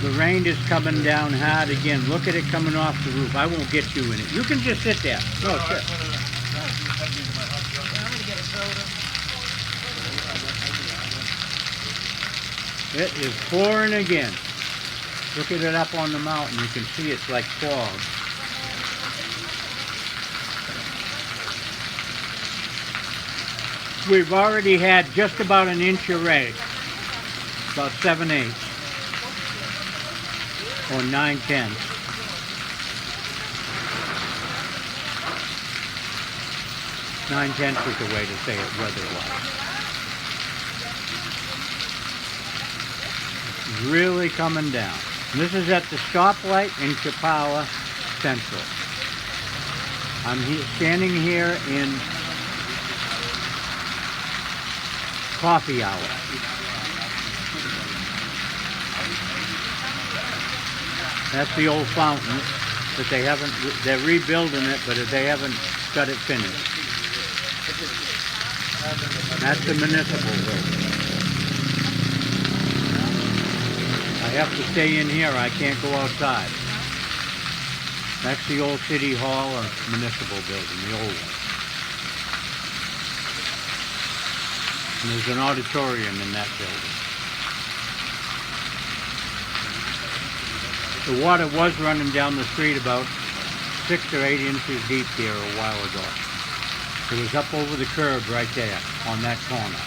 The rain is coming down hard again. Look at it coming off the roof. I won't get you in it. You can just sit there. No, sit. It is pouring again. Look at it up on the mountain. You can see it's like fog. We've already had just about an inch of rain. About 7/8 or 9/10. Nine-tenths is the way to say it weather-wise. It's really coming down. This is at the stoplight in Chapala Centro. I'm standing here in coffee hour. That's the old fountain that they haven't, they're rebuilding it, but they haven't got it finished. That's the municipal building. I have to stay in here, I can't go outside. That's the old city hall or municipal building, the old one. And there's an auditorium in that building. The water was running down the street about 6 or 8 inches deep here a while ago. It was up over the curb right there on that corner.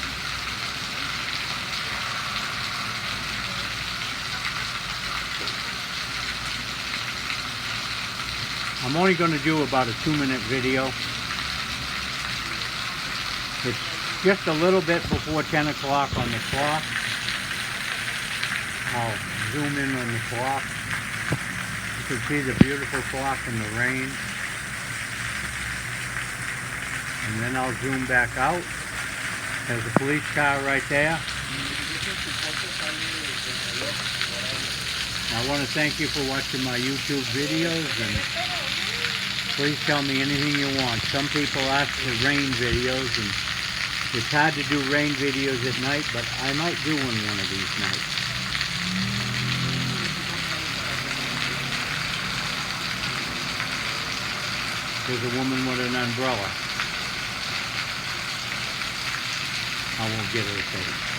I'm only going to do about a 2-minute video. It's just a little bit before 10 o'clock on the clock. I'll zoom in on the clock. You can see the beautiful clock in the rain. And then I'll zoom back out. There's a police car right there. I want to thank you for watching my YouTube videos, and please tell me anything you want. Some people ask for rain videos, and it's hard to do rain videos at night, but I might do one of these nights. There's a woman with an umbrella. I won't get her a face.